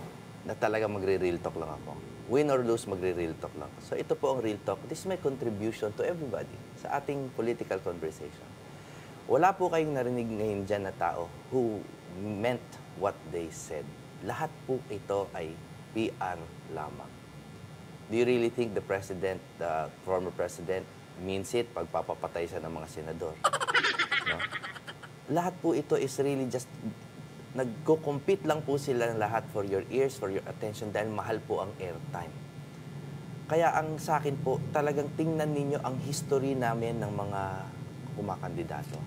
na talaga magre-real talk lang ako. Win or lose, magre-real talk lang. So ito po ang real talk. This is my contribution to everybody sa ating political conversation. Wala po kayong narinig ngayon dyan na tao who meant what they said. Lahat po ito ay PR lamang. Do you really think the president, the former president, means it pagpapapatay siya ng mga senador? No? Lahat po ito is really just, nagko-compete lang po sila lahat for your ears, for your attention, dahil mahal po ang airtime. Kaya ang sa akin po, talagang tingnan ninyo ang history namin ng mga kumakandidato.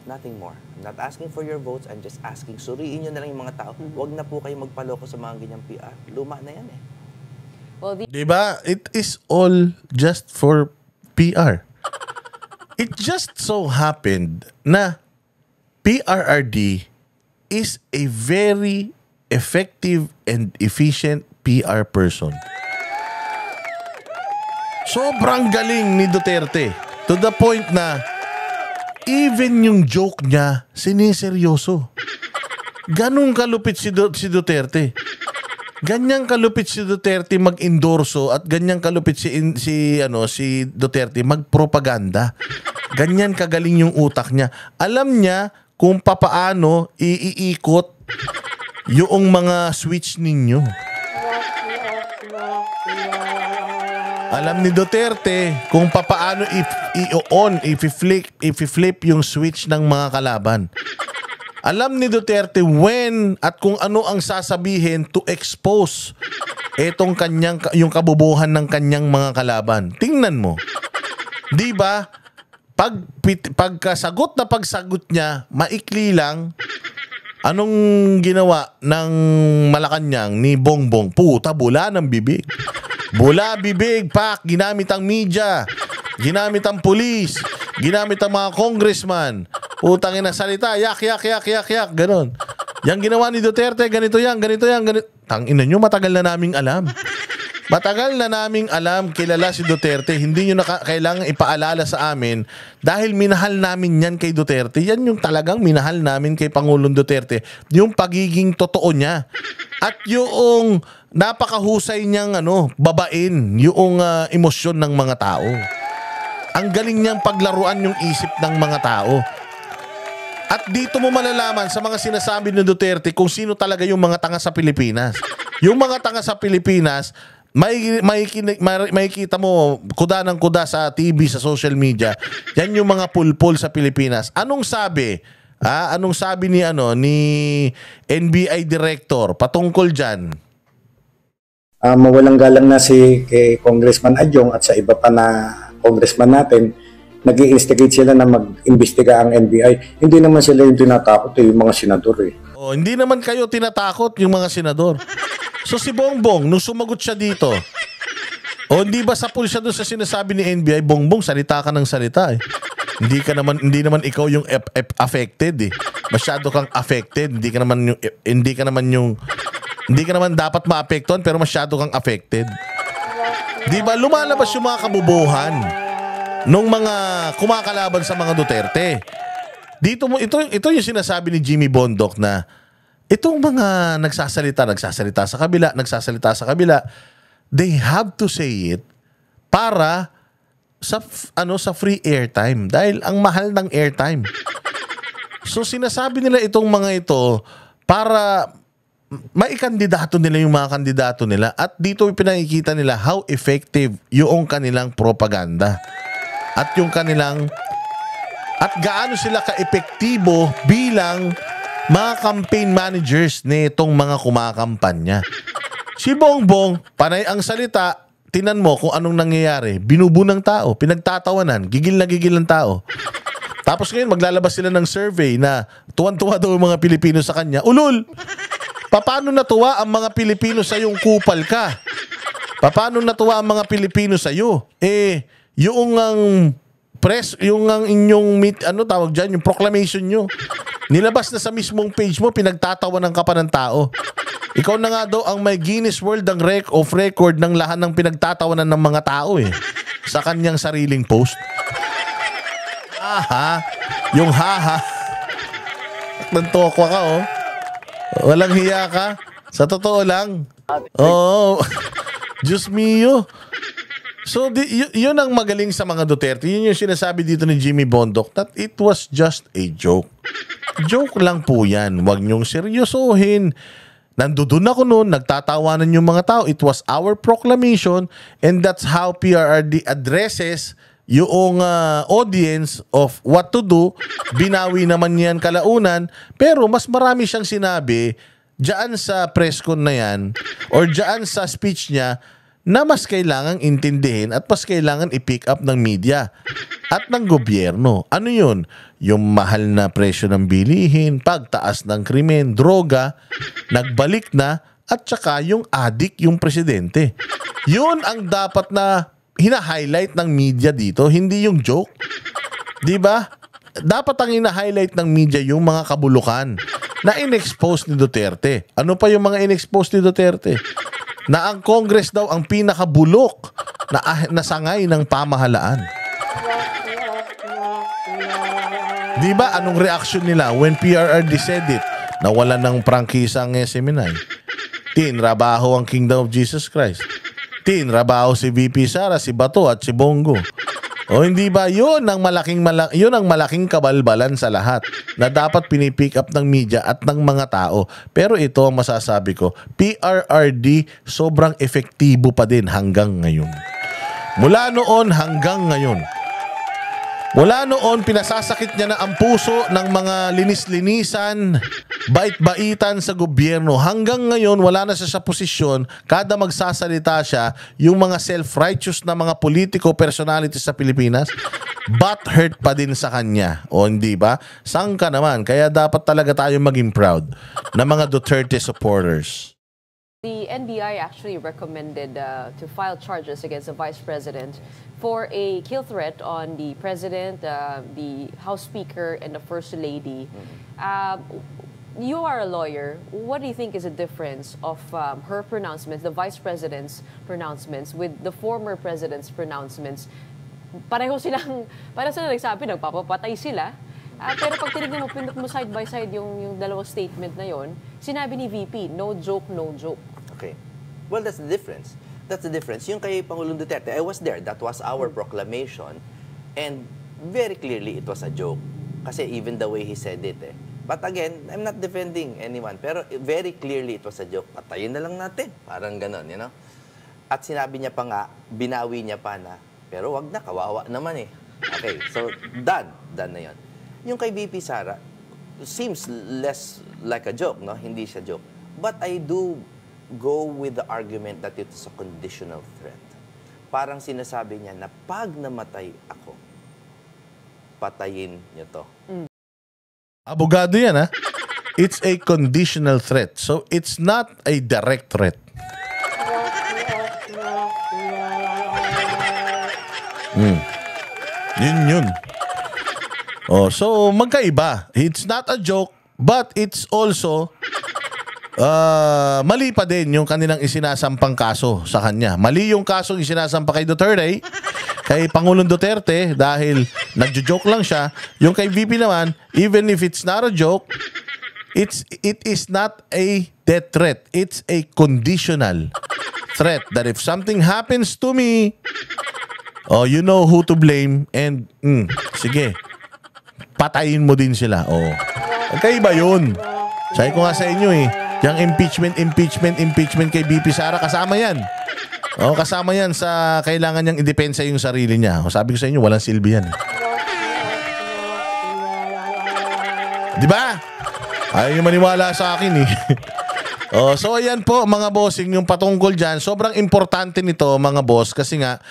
Nothing more. I'm not asking for your votes, I'm just asking, suriin nyo na lang yung mga tao. Huwag na po kayo magpaloko sa mga ganyang PR. Luma na yan Well, Diba? It is all just for PR. It just so happened na PRRD is a very effective and efficient PR person. Sobrang galing ni Duterte. To the point na even yung joke niya, siniseryoso. Ganun kalupit si Duterte. Ganyang kalupit si Duterte mag-endorso at ganyang kalupit si Duterte magpropaganda. Ganyan kagaling yung utak niya. Alam niya kung papaano iikot yung mga switch ninyo. Alam ni Duterte kung papaano i-on, i-flip yung switch ng mga kalaban. Alam ni Duterte when at kung ano ang sasabihin to expose yung kabubuhan ng kanyang mga kalaban. Tingnan mo. 'Di ba? Pagkasagot na pagsagot niya, maikli lang. Anong ginawa ng Malacanang ni Bongbong? Puta, bula ng bibig. Bula bibig, pak, ginamit ang media, ginamit ang pulis, ginamit ang mga congressman. Putang ina salita, yak, ganon. Yang ginawa ni Duterte, ganito yan. Tangina nyo, matagal na naming alam. Matagal na naming alam, kilala si Duterte. Hindi nyo kailangan ipaalala sa amin dahil minahal namin yan kay Duterte. Yan yung talagang minahal namin kay Pangulong Duterte. Yung pagiging totoo niya. At yung napakahusay niyang babain yung emosyon ng mga tao. Ang galing niyang paglaruan yung isip ng mga tao. At dito mo malalaman sa mga sinasabi ni Duterte kung sino talaga yung mga tanga sa Pilipinas. Yung mga tanga sa Pilipinas, makikita mo kuda ng kuda sa TV, sa social media. Yan yung mga pulpul sa Pilipinas. Anong sabi? Anong sabi ni NBI director patungkol diyan? Mawalang galang na si kay Congressman Adjong at sa iba pa na congressman natin, nag-i-instigate sila na mag-imbestiga ang NBI. Hindi naman sila yung tinatakot yung mga senador Hindi naman kayo tinatakot yung mga senador. So si Bongbong, nung sumagot siya dito, hindi ba sa pulsa doon sa sinasabi ni NBI, Bongbong, salita ka ng salita Hindi naman ikaw yung affected Masyado kang affected. Hindi ka naman dapat maapektuhan pero masyado kang affected. Di ba lumalabas yung mga kabubuhan nung mga kumakalaban sa mga Duterte. Ito yung sinasabi ni Jimmy Bondoc na itong mga nagsasalita sa kabila, they have to say it para sa free airtime dahil ang mahal ng airtime. So sinasabi nila itong mga ito para maikandidato nila yung mga kandidato nila at dito pinakikita nila how effective yung kanilang propaganda at yung kanilang at gaano sila ka-epektibo bilang mga campaign managers nitong mga kumakampanya. Si Bongbong, panay ang salita, tinan mo kung anong nangyayari. Binubu ng tao, pinagtatawanan, gigil na gigil ng tao. Tapos ngayon maglalabas sila ng survey na tuwan-tuwa daw yung mga Pilipino sa kanya. Ulul! Paano natuwa ang mga Pilipino sa yung kupal ka? Paano natuwa ang mga Pilipino sa iyo? Yung ang press, yung ang inyong tawag diyan, yung proclamation nyo. Nilabas na sa mismong page mo, pinagtatawanan ka pa ng tao. Ikaw na nga daw ang may Guinness World of Record ng lahat ng pinagtatawanan ng mga tao sa kanyang sariling post. Yung haha. Nantokwa ka Walang hiya ka. Sa totoo lang. Oo. Diyos mio. So, yun ang magaling sa mga Duterte. Yun yung sinasabi dito ni Jimmy Bondoc that it was just a joke. Joke lang po yan. Huwag niyong seryosohin. Nandudun ako noon, nagtatawanan yung mga tao. It was our proclamation and that's how PRRD addresses yung audience of what to do. Binawi naman yan kalaunan, pero mas marami siyang sinabi dyan sa press con na yan or dyan sa speech niya na mas kailangang intindihin at mas kailangan i-pick up ng media at ng gobyerno. Ano yun? Yung mahal na presyo ng bilihin, pagtaas ng krimen, droga, nagbalik na, at saka yung addict yung presidente. Yun ang dapat na hina-highlight ng media dito, hindi yung joke. Diba? Dapat ang hina-highlight ng media yung mga kabulukan na in-expose ni Duterte. Ano pa yung mga in-expose ni Duterte? Na ang Congress daw ang pinakabulok na sangay ng pamahalaan. Diba? Anong reaction nila when PRRD said it? Nawalan ng prangkisa ang SM9. Tinrabaho ang Kingdom of Jesus Christ. Tinrabaho si VP Sara, si Bato at si Bongo. O hindi ba yun ang malaking kabalbalan sa lahat na dapat pinipick up ng media at ng mga tao. Pero ito ang masasabi ko, PRRD sobrang efektibo pa din hanggang ngayon. Mula noon hanggang ngayon. Mula noon, pinasasakit niya na ang puso ng mga linis-linisan, bait-baitan sa gobyerno. Hanggang ngayon, wala na siya sa posisyon. Kada magsasalita siya, yung mga self-righteous na mga politiko, personalities sa Pilipinas, butthurt pa din sa kanya. O hindi ba? Saan ka naman? Kaya dapat talaga tayo maging proud na mga Duterte supporters. The NBI actually recommended to file charges against the Vice President for a kill threat on the President, the House Speaker, and the First Lady. You are a lawyer. What do you think is the difference of her pronouncements, the Vice President's pronouncements, with the former President's pronouncements? Pareho silang nagsabi, nagpapapatay sila. Pero pag tinignan mo, pinot mo side by side yung dalawang statement na yon, sinabi ni VP, no joke, no joke. Okay. Well, that's the difference. That's the difference. Yung kay Pangulong Duterte, I was there. That was our proclamation. And very clearly, it was a joke. Kasi even the way he said it. But again, I'm not defending anyone. Pero very clearly, it was a joke. Patayin na lang natin. Parang ganon, you know? At sinabi niya pa nga, binawi niya pa na, pero wag na, kawawa naman Okay, so done na yun. Yung kay VP Sara, seems less like a joke, no? Hindi siya joke. But I do go with the argument that it is a conditional threat. Parang sinasabi niya na pag namatay ako, patayin niyo to. Abogado yan, ha? It's a conditional threat. So, it's not a direct threat. Yun. So, magkaiba. It's not a joke, but it's also mali pa din yung kanilang isinasampang kaso sa kanya. Mali yung kasong isinasampa kay Duterte, kay Pangulong Duterte, dahil nagjo-joke lang siya. Yung kay VP naman, even if it's not a joke, it is not a death threat. It's a conditional threat that if something happens to me, you know who to blame and sige, patayin mo din sila. Magkaiba yun. Sabi ko nga sa inyo Yung impeachment kay BP Sara, kasama yan. Kasama yan sa kailangan niyang idepensa yung sarili niya. Sabi ko sa inyo, walang silbi yan. Di ba? Ayaw niyo maniwala sa akin eh. So ayan po mga bossing, yung patungkol dyan, sobrang importante nito mga boss kasi nga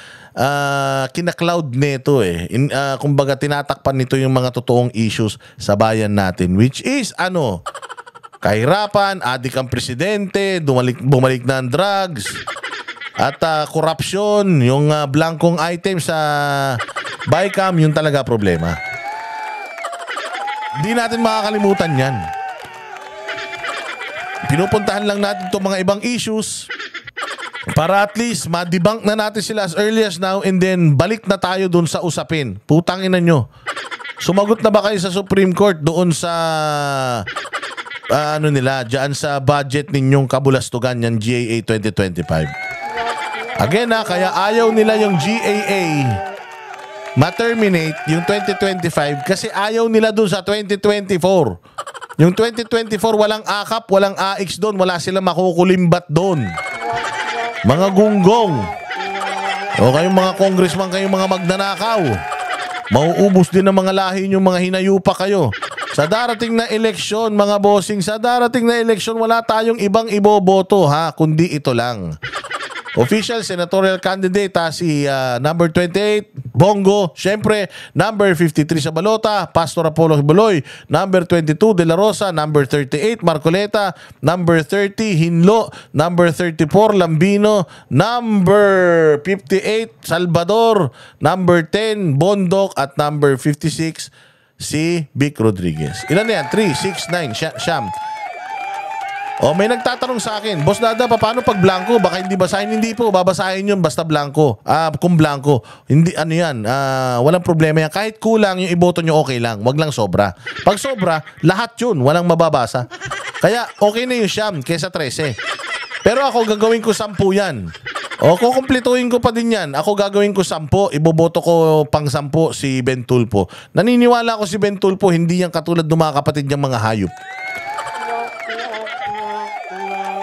kina-cloud nito eh. Kumbaga tinatakpan nito yung mga totoong issues sa bayan natin, which is kahirapan, adik ang presidente, bumalik na ang drugs, at corruption, yung blankong item sa BICAM, yun talaga problema. Di natin makakalimutan yan. Pinupuntahan lang natin itong mga ibang issues para at least ma-debunk na natin sila as early as now, and then balik na tayo dun sa usapin. Putangin na nyo. Sumagot na ba kayo sa Supreme Court doon sa dyan sa budget ninyong kabulastugan, yung GAA 2025? Again kaya ayaw nila yung GAA ma-terminate yung 2025 kasi ayaw nila dun sa 2024. Yung 2024, walang akap, walang AX doon. Wala silang makukulimbat doon. Mga gunggong. O kayong mga congressman, kayong mga magnanakaw. Mauubos din ng mga lahi yung mga hinayupa kayo. Sa darating na eleksyon, mga bossing, sa darating na eleksyon, wala tayong ibang iboboto, kundi ito lang. Official senatorial candidate si number 28, Bongo. Siyempre, number 53 sa balota, Pastor Apollo Hibuloy. Number 22, De La Rosa. Number 38, Marcoleta. Number 30, Hinlo. Number 34, Lambino. Number 58, Salvador. Number 10, Bondok. At number 56, si Vic Rodriguez. Ilan na yan? 3, 6, 9, Siyam. May nagtatanong sa akin, Boss Dada, paano pag blanco? Baka hindi basahin. Hindi po, babasahin yun basta blanco. Kung blanco, hindi, walang problema yan. Kahit kulang yung iboto nyo, okay lang. Wag lang sobra. Pag sobra, lahat yun, walang mababasa. Kaya okay na yung siyam kesa 13. Pero ako gagawin ko 10 yan. Kukumpletuhin ko pa din yan. Ako gagawin ko 10, iboboto ko pang 10 si Ben Tulfo. Naniniwala ko si Ben Tulfo, hindi yan katulad ng mga kapatid niyang mga hayop.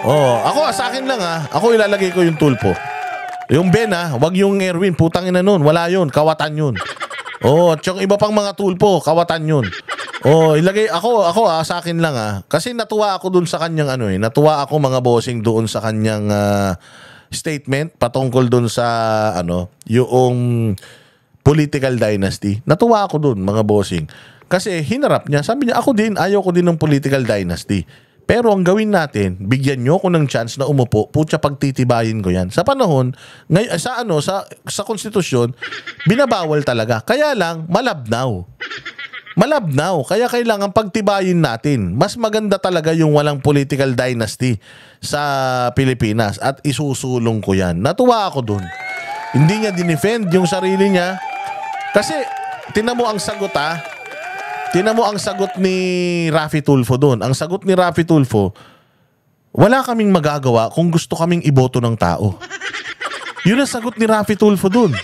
Ako sa akin lang ako ilalagay ko yung Tulfo. Yung Ben wag yung Erwin, putangin na nun, wala yun, kawatan yun. At yung iba pang mga Tulfo, kawatan yun. Ilagay ako sa akin lang kasi natuwa ako dun sa kanyang natuwa ako mga bossing doon sa kanyang statement patungkol dun sa yung political dynasty. Natuwa ako dun mga bossing. Kasi hinarap niya, sabi niya ako din, ayaw ko din ng political dynasty. Pero ang gawin natin, bigyan nyo ko ng chance na umupo, putya pagtitibayin ko yan. Sa panahon, sa konstitusyon, binabawal talaga. Kaya lang, malabnaw. Kaya kailangan pagtibayin natin. Mas maganda talaga yung walang political dynasty sa Pilipinas at isusulong ko yan. Natuwa ako dun. Hindi niya dinefend yung sarili niya. Kasi, tinan mo ang sagot Tinan mo ang sagot ni Raffy Tulfo doon. Ang sagot ni Raffy Tulfo, wala kaming magagawa kung gusto kaming iboto ng tao. Yun ang sagot ni Raffy Tulfo doon.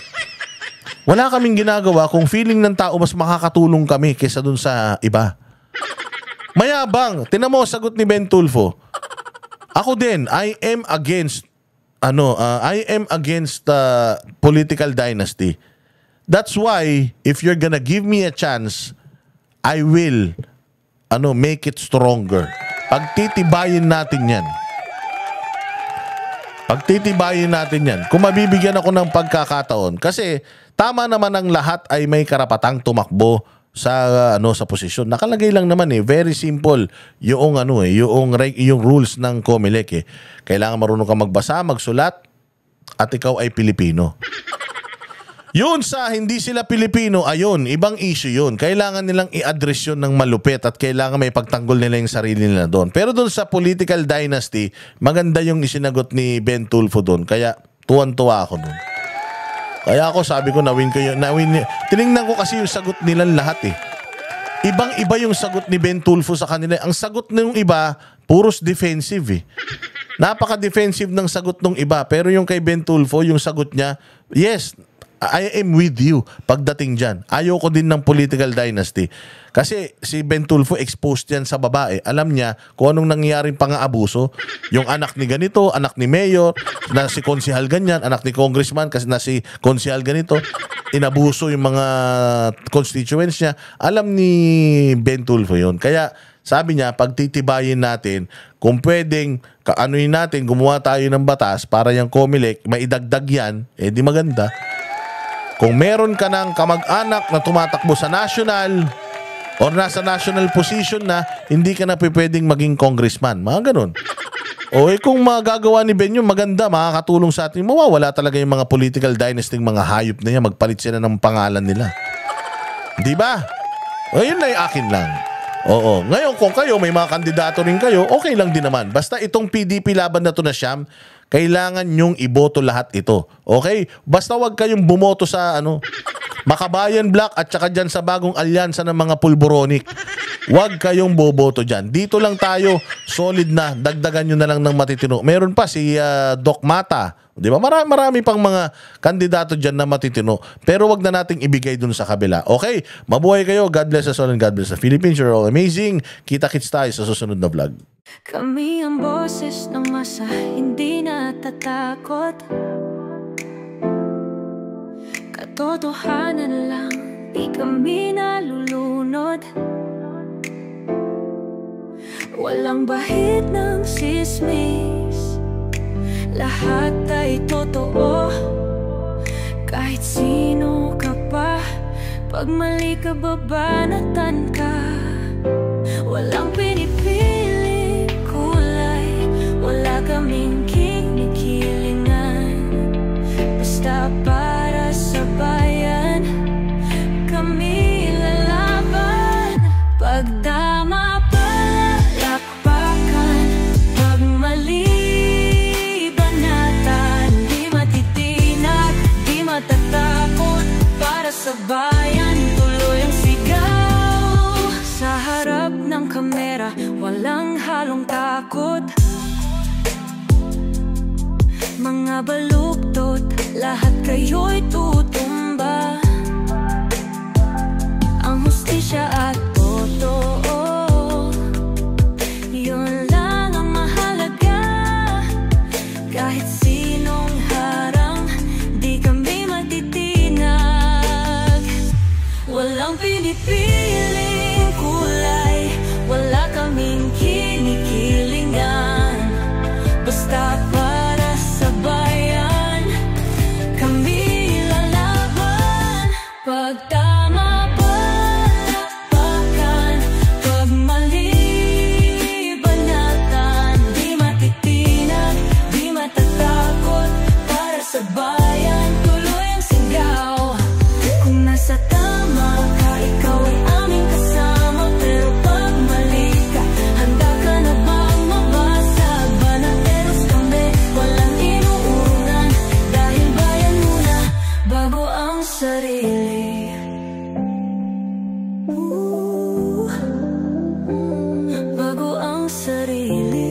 Wala kaming ginagawa kung feeling ng tao mas makakatulong kami kaysa doon sa iba. Mayabang. Tinan mo ang sagot ni Ben Tulfo. Ako din, I am against political dynasty. That's why, if you're gonna give me a chance, I will make it stronger. Pagtitibayin natin yan. Kung mabibigyan ako ng pagkakataon. Kasi tama naman ang lahat ay may karapatang tumakbo sa posisyon. Nakalagay lang naman very simple yung yung rules ng COMELEC Kailangan marunong ka magbasa, magsulat at ikaw ay Pilipino. Yun sa hindi sila Pilipino, ibang issue yun. Kailangan nilang i-address yun ng malupit at kailangan may pagtanggol nila yung sarili nila doon. Pero doon sa political dynasty, maganda yung isinagot ni Ben Tulfo doon. Kaya tuwan-tuwa ako doon. Kaya ako sabi ko, nawin ko yun. Tinignan ko kasi yung sagot nilang lahat Ibang-iba yung sagot ni Ben Tulfo sa kanila. Ang sagot ng iba, puros defensive Napaka-defensive ng sagot ng iba. Pero yung kay Ben Tulfo, yung sagot niya, yes, I am with you pagdating dyan. Ayoko din ng political dynasty. Kasi si Ben Tulfo exposed yan sa babae. Alam niya kung anong nangyaring pang-aabuso. Yung anak ni ganito, anak ni mayor, na si konsihal ganyan, anak ni congressman kasi na si konsihal ganito. Inabuso yung mga constituents niya. Alam ni Ben Tulfo yun. Kaya sabi niya, pagtitibayin natin, kung pwedeng kaanuhin natin, gumawa tayo ng batas para yung COMELEC, maidagdag yan, eh di maganda. Kung meron ka ng kamag-anak na tumatakbo sa national or nasa national position na, hindi ka na pwedeng maging congressman. Mga ganun. O kung magagawa ni Ben yun, maganda, makakatulong sa atin. Mawawala talaga yung mga political dynasty, mga hayop na yan. Magpalit sila ng pangalan nila. Di ba? O yun na yung akin lang. Oo. Ngayon, kung kayo, may mga kandidato rin kayo, okay lang din naman. Basta itong PDP laban na to na siyam, kailangan nyong iboto lahat ito. Okay? Basta wag kayong bumoto sa Makabayan Black at saka dyan sa bagong alyansa ng mga pulboronic. Wag kayong boboto dyan. Dito lang tayo, solid na. Dagdagan nyo na lang ng matitino. Meron pa si Doc Mata. Di ba? Marami pang mga kandidato dyan na matitino. Pero wag na nating ibigay dun sa kabila. Okay? Mabuhay kayo. God bless us all and God bless the Philippines. You're all amazing. Kita-kits tayo sa susunod na vlog. Kami ang boses ng masa, hindi natatakot. Katotohanan lang, di kami nalulunod. Walang bahid ng sismis, lahat ay totoo. Kahit sino ka pa, pag mali ka babanatan ka. Walang pinipili kulay, wala kaming kinikilingan. Basta para sa bayan, kami lalaban. Pag tama palakpakan, pag mali banatan. Di matitinag, di matatakot, para sa bayan tuloy ang sigaw. Sa harap ng kamera, walang halong takot. Mga baluktot, lahat kayo'y tutumba. Ang hustisya at totoo, yun lang ang mahalaga. Kahit sinong harang, di kami matitinag. Walang pinipiling kulay, wala kaming kinikilingan. Basta para sa bayan, kami lalaban. Pag tama palakpakan, pag mali banatan. Di matitinag, di matatakot, para sa bayan tuloy ang sigaw. Kung nasa tama ka, ikaw ay aming kasama. Pero pag mali ka, handa ka na bang mabasag? Banateros kami, walang inuunan. Dahil bayan muna, bago ang sarili. Bago ang sarili.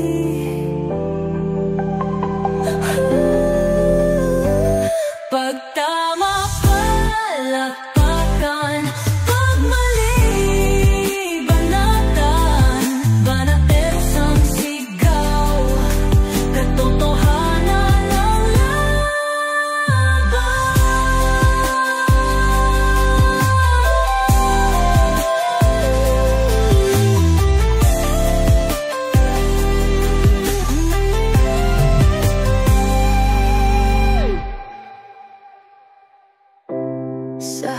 Pag tama palakpakan, pag mali banatan. Banateros ang sigaw, katotohanan ang laban. Sa